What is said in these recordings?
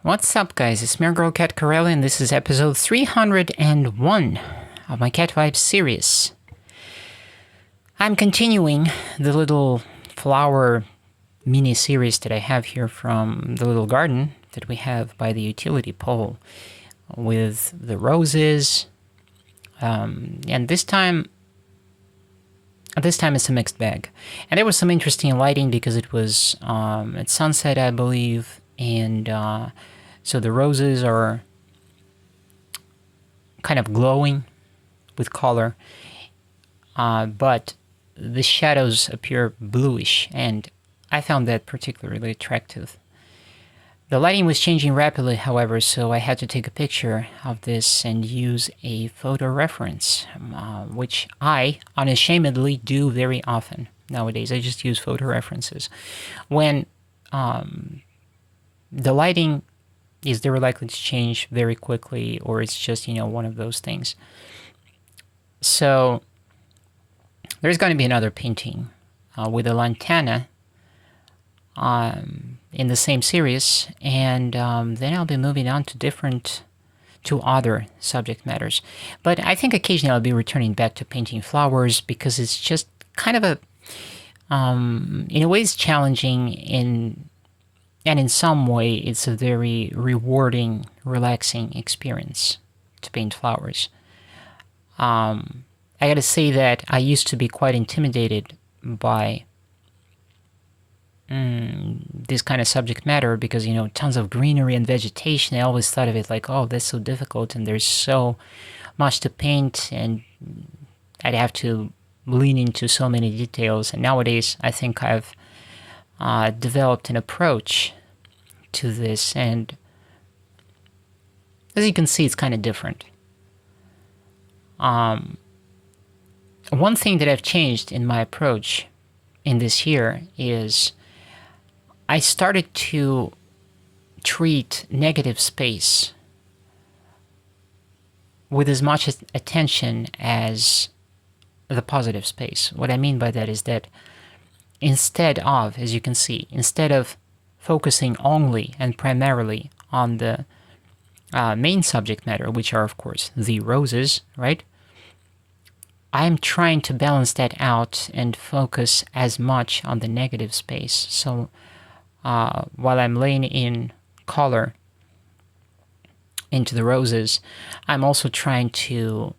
What's up, guys? It's me, girl cat Corelli, and this is episode 301 of my Cat Vibes series. I'm continuing the little flower mini-series that I have here from the little garden that we have by the utility pole with the roses. And this time it's a mixed bag. And there was some interesting lighting because it was at sunset, I believe, and so the roses are kind of glowing with color, but the shadows appear bluish, and I found that particularly attractive. The lighting was changing rapidly, however, so I had to take a picture of this and use a photo reference, which I unashamedly do very often nowadays. I just use photo references. When the lighting is very likely to change very quickly, or it's just, one of those things. So there's going to be another painting with a lantana in the same series, and then I'll be moving on to other subject matters. But I think occasionally I'll be returning back to painting flowers because it's just kind of a, in a way it's challenging, and in some way it's a very rewarding, relaxing experience to paint flowers. I gotta say that I used to be quite intimidated by this kind of subject matter because, tons of greenery and vegetation. I always thought of it like, oh, that's so difficult and there's so much to paint and I'd have to lean into so many details. And nowadays I think I've developed an approach to this, and as you can see, it's kind of different. One thing that I've changed in my approach in this year is I started to treat negative space with as much attention as the positive space. What I mean by that is that instead of, as you can see, instead of focusing only and primarily on the main subject matter, which are, of course, the roses, right? I'm trying to balance that out and focus as much on the negative space. So while I'm laying in color into the roses, I'm also trying to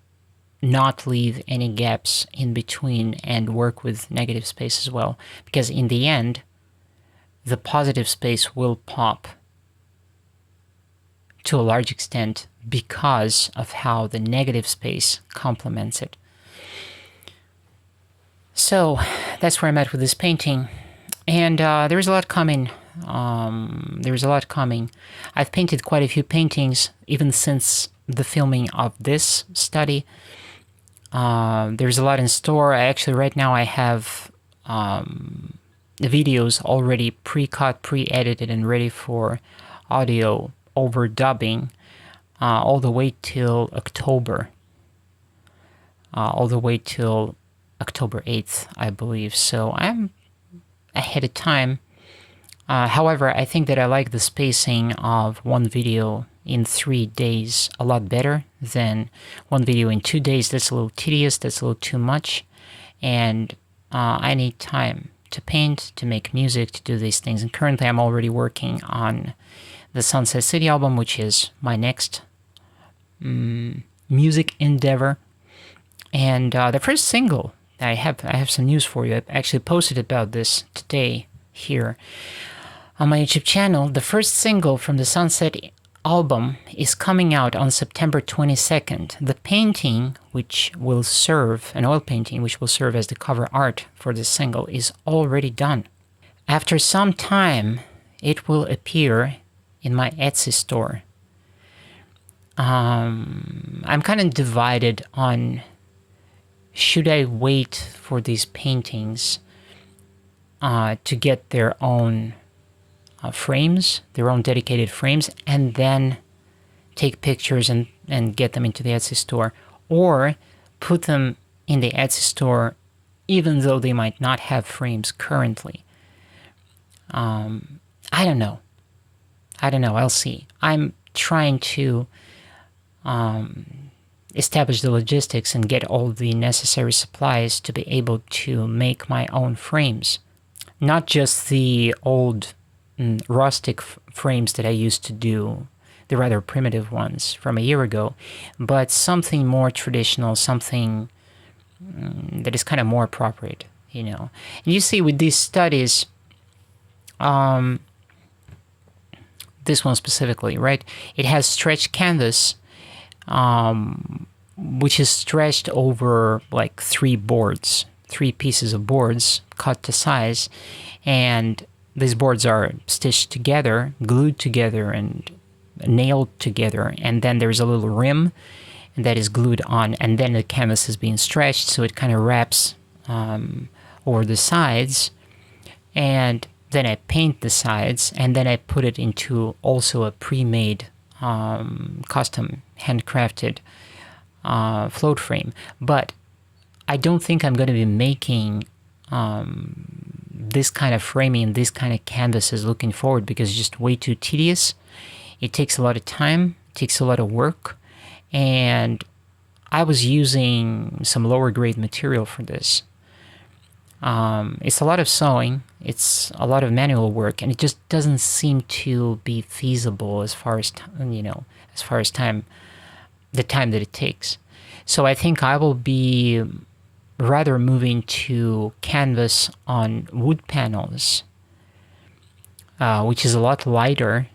not leave any gaps in between and work with negative space as well. Because in the end, the positive space will pop to a large extent because of how the negative space complements it. So that's where I'm at with this painting. And there's a lot coming. There's a lot coming. I've painted quite a few paintings even since the filming of this study. There's a lot in store. Right now I have the videos already pre-cut, pre-edited, and ready for audio overdubbing all the way till October. All the way till October 8th, I believe. So I'm ahead of time. However, I think that I like the spacing of one video in 3 days a lot better than one video in 2 days. That's a little tedious, that's a little too much, and I need time to paint, to make music, to do these things. And currently I'm already working on the Sunset City album, which is my next music endeavor. And the first single that I have some news for you. I actually posted about this today here on my YouTube channel. The first single from the Sunset album is coming out on September 22nd. The painting, which will serve, an oil painting, which will serve as the cover art for this single, is already done. After some time, it will appear in my Etsy store. I'm kind of divided on should I wait for these paintings to get their own frames, their own dedicated frames, and then take pictures and get them into the Etsy store, or put them in the Etsy store even though they might not have frames currently. I don't know. I don't know. I'll see. I'm trying to establish the logistics and get all the necessary supplies to be able to make my own frames. Not just the old rustic frames that I used to do, the rather primitive ones from a year ago, but something more traditional, something that is kind of more appropriate, you know. And you see with these studies, this one specifically, right? It has stretched canvas, which is stretched over like 3 boards, 3 pieces of boards cut to size, and these boards are stitched together, glued together, and nailed together, and then there's a little rim that is glued on, and then the canvas is being stretched so it kind of wraps over the sides, and then I paint the sides, and then I put it into also a pre-made custom handcrafted float frame. But I don't think I'm going to be making this kind of framing, this kind of canvases looking forward, because it's just way too tedious. It takes a lot of time, it takes a lot of work, and I was using some lower grade material for this. It's a lot of sewing, it's a lot of manual work, and it just doesn't seem to be feasible as far as time, the time that it takes. So I think I will be rather moving to canvas on wood panels, which is a lot lighter,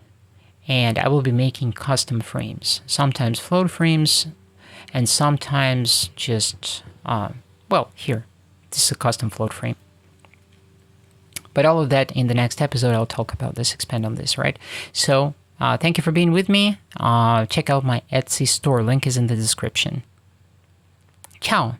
and I will be making custom frames, sometimes float frames, and sometimes just, well, here, this is a custom float frame. But all of that in the next episode, I'll talk about this, expand on this, right? So thank you for being with me. Check out my Etsy store, link is in the description. Ciao!